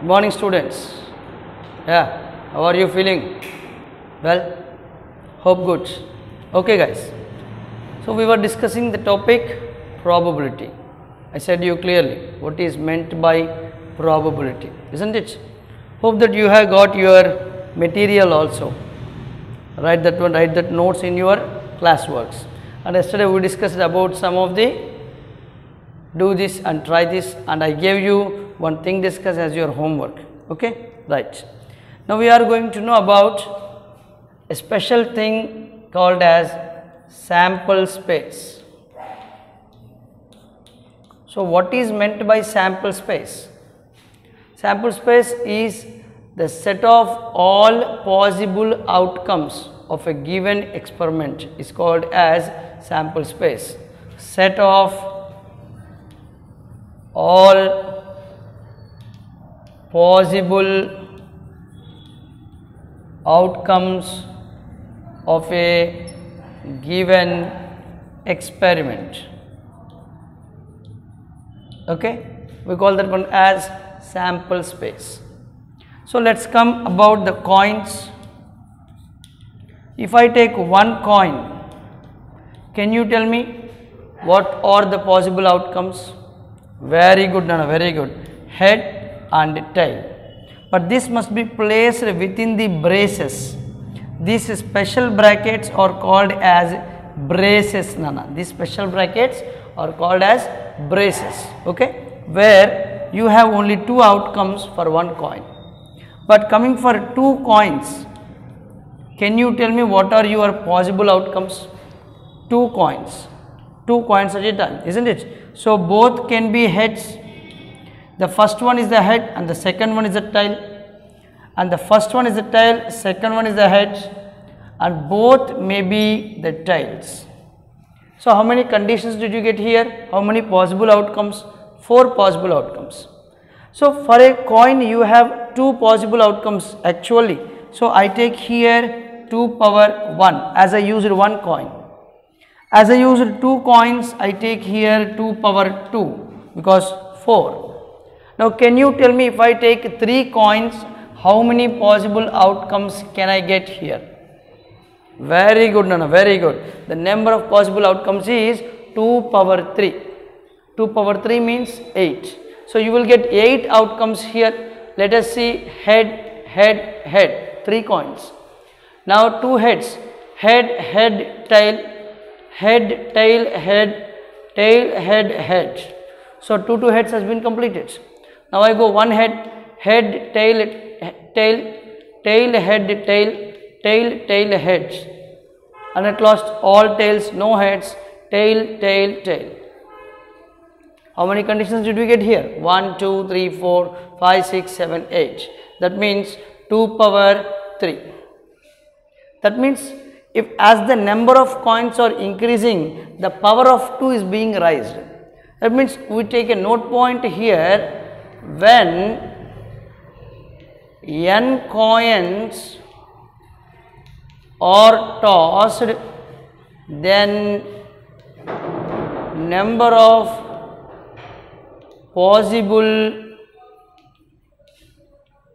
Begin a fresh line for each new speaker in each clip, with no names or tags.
Good morning, students. Yeah, how are you feeling? Well, hope good. Okay, guys. So we were discussing the topic probability. I said you clearly what is meant by probability, isn't it? Hope that you have got your material also. Write that one, write that notes in your classworks. And yesterday we discussed about some of the do this and try this, and I gave you one thing discuss as your homework. Okay, right. Now we are going to know about a special thing called as sample space. So what is meant by sample space? Sample space is the set of all possible outcomes of a given experiment is called as sample space. Set of all possible outcomes of a given experiment. Okay, we call that one as sample space. So let's come about the coins. If I take one coin, can you tell me what are the possible outcomes? Very good, Nana, very good. Head and tail. But this must be placed within the braces. These special brackets are called as braces, Nana. These special brackets are called as braces. Okay, where you have only two outcomes for one coin. But coming for two coins, can you tell me what are your possible outcomes? Two coins at a time, isn't it? So both can be heads. The first one is the head and the second one is the tail, and the first one is the tail, second one is the head, and both may be the tails. So how many conditions did you get here? How many possible outcomes? 4 possible outcomes. So for a coin you have 2 possible outcomes actually. So I take here 2 power 1 as I used one coin. As I used 2 coins, I take here 2 power 2 because 4. Now can you tell me if I take 3 coins, how many possible outcomes can I get here? Very good, Nana, very good. The number of possible outcomes is 2 power 3. 2 power 3 means 8. So you will get 8 outcomes here. Let us see head, head, head. 3 coins. Now 2 heads. Head, head, tail. Head, tail, head, tail, head, head. So 2 heads has been completed. Now I go 1 head, head, tail, tail, tail, head, tail, tail, tail, head. And at last all tails, no heads, tail, tail, tail. How many conditions did we get here? 1, 2, 3, 4, 5, 6, 7, 8. That means 2 power 3. That means if as the number of coins are increasing, the power of 2 is being raised. That means we take a note point here, when n coins are tossed, then number of possible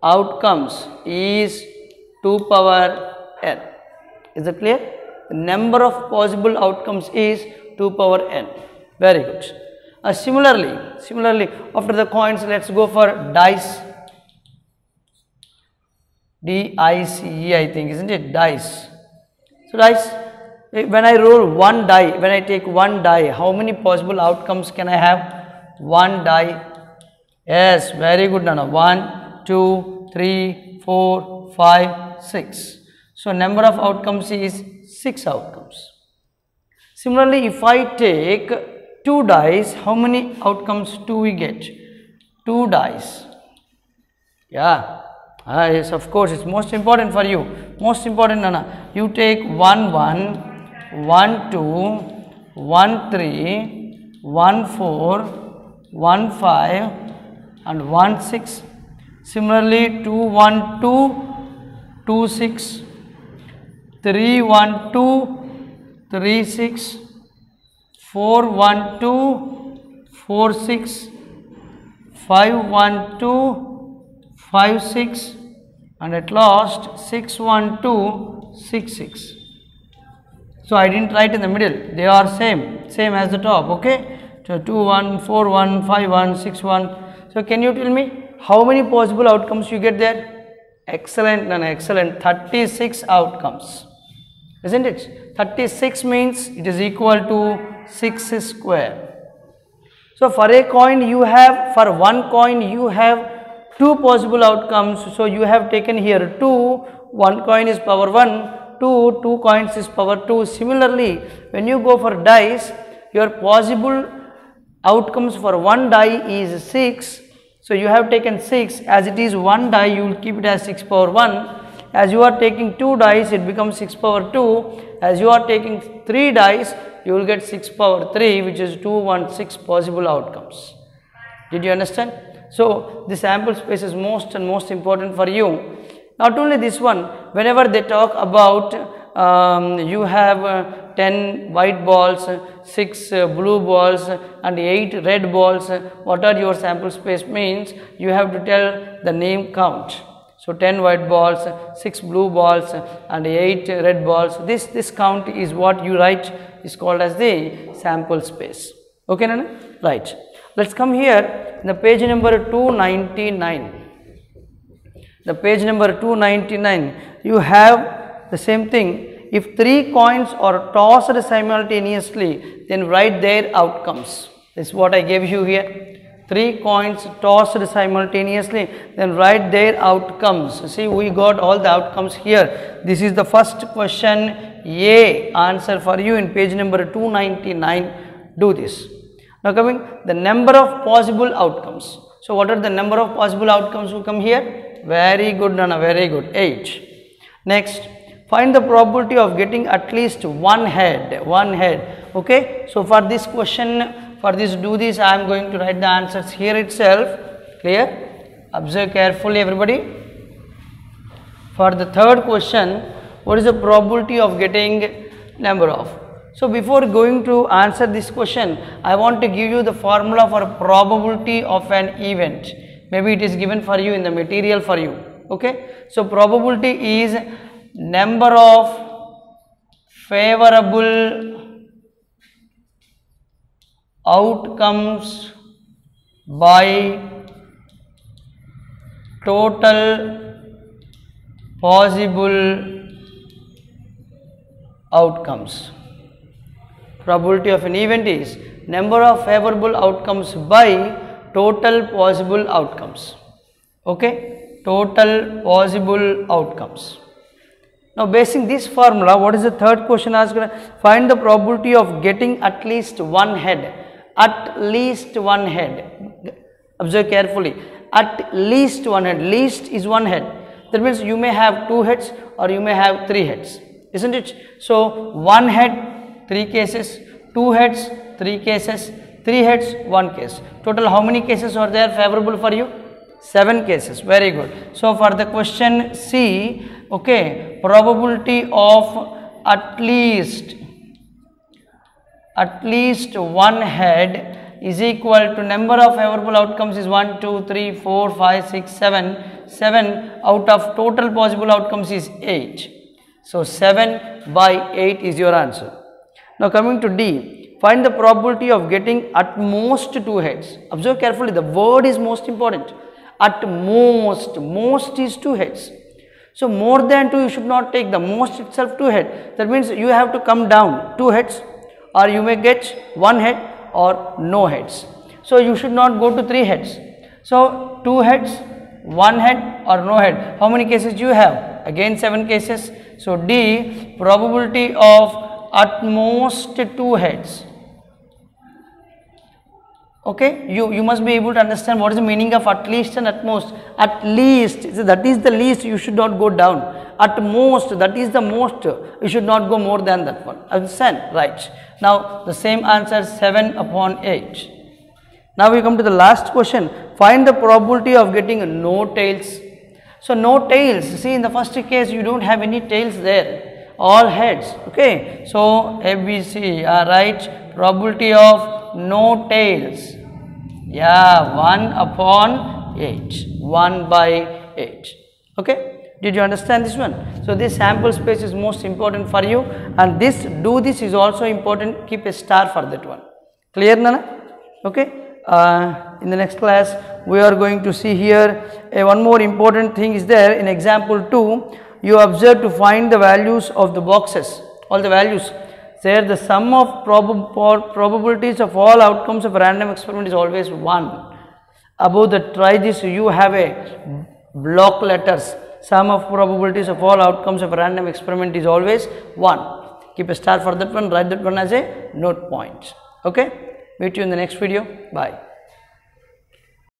outcomes is 2 power n. Is that clear? The number of possible outcomes is 2 power n. Very good. Similarly, after the coins, let's go for dice. D-I-C-E, I think, isn't it? Dice. So dice, when I roll one die, when I take one die, how many possible outcomes can I have? One die. Yes, very good, Nana. 1, 2, 3, 4, 5, 6. So number of outcomes is 6 outcomes. Similarly, if I take 2 dice, how many outcomes do we get? 2 dice. Yeah. Yes, of course, it's most important for you. Most important, Nana. You take 1, 1, 1, 2, 1, 3, 1, 4, 1, 5, and 1, 6. Similarly, 2, 1, 2, 2, 6. 3, 1, 2, 3, 6, 4, 1, 2, 4, 6, 5, 1, 2, 5, 6, and at last 6, 1, 2, 6, 6. So I didn't write in the middle, they are same as the top, okay? So 2, 1, 4, 1, 5, 1, 6, 1. So can you tell me how many possible outcomes you get there? Excellent, Nana, excellent. 36 outcomes, isn't it? 36 means it is equal to 6 square. So for a coin you have, for one coin you have two possible outcomes. So you have taken here 2, one coin is power 1. 2 coins is power 2. Similarly, when you go for dice, your possible outcomes for one die is 6. So you have taken 6. As it is one die, you will keep it as 6 power 1. As you are taking 2 dice, it becomes 6 power 2. As you are taking 3 dice, you will get 6 power 3, which is 216 possible outcomes. Did you understand? So the sample space is most important for you. Not only this one, whenever they talk about you have 10 white balls, 6 blue balls and 8 red balls, what are your sample space means, you have to tell the name count. So 10 white balls, 6 blue balls and 8 red balls. This count is what you write, is called as the sample space. Okay, Nana? Right. Let's come here in the page number 299. The page number 299, you have the same thing. If 3 coins are tossed simultaneously, then write their outcomes. This is what I gave you here. 3 coins tossed simultaneously, then write their outcomes. See, we got all the outcomes here. This is the first question A answer for you in page number 299. Do this. Now coming the number of possible outcomes. So what are the number of possible outcomes who come here? Very good, Nana, very good. 8. Next, find the probability of getting at least one head. Okay. So for this question, for this, do this. I am going to write the answers here itself. Clear? Observe carefully, everybody. For the third question, what is the probability of getting number of? So before going to answer this question, I want to give you the formula for probability of an event. Maybe it is given for you in the material for you. Okay. So probability is number of favorable outcomes by total possible outcomes. Probability of an event is number of favorable outcomes by total possible outcomes. Okay, total possible outcomes. Now basing this formula, what is the third question asked? Find the probability of getting at least one head. At least one head. Observe carefully. At least one head. Least is one head. That means you may have 2 heads or you may have 3 heads, isn't it? So one head, 3 cases, 2 heads, 3 cases, 3 heads, 1 case. Total how many cases are there favorable for you? 7 cases. Very good. So for the question C, okay, probability of at least one head is equal to number of favorable outcomes is 1, 2, 3, 4, 5, 6, 7. 7 out of total possible outcomes is 8. So 7 by 8 is your answer. Now coming to D. Find the probability of getting at most 2 heads. Observe carefully, the word is most important. At most is 2 heads. So more than 2 you should not take, the most itself 2 head. That means you have to come down 2 heads or you may get 1 head or no heads. So you should not go to 3 heads. So 2 heads, 1 head or no head. How many cases do you have? Again 7 cases. So D, probability of at most 2 heads. Okay, you must be able to understand what is the meaning of at least and at most. At least, that is the least, you should not go down. At most, that is the most, you should not go more than that one. Understand? Right. Now the same answer 7 upon 8. Now we come to the last question. Find the probability of getting no tails. So no tails. See, in the first case you don't have any tails there. All heads. Okay. So A, B, C are right. Probability of no tails. Yeah, 1 upon 8. 1 by 8. Okay, did you understand this one? So this sample space is most important for you, and this is also important. Keep a star for that one. Clear, Nana? Okay. In the next class we are going to see here one more important thing is there. In example 2, you observe to find the values of the boxes, all the values. There the sum of probabilities of all outcomes of a random experiment is always 1. Above that, try this, you have a block letters. Sum of probabilities of all outcomes of a random experiment is always 1. Keep a star for that one, write that one as a note point. Okay, meet you in the next video. Bye.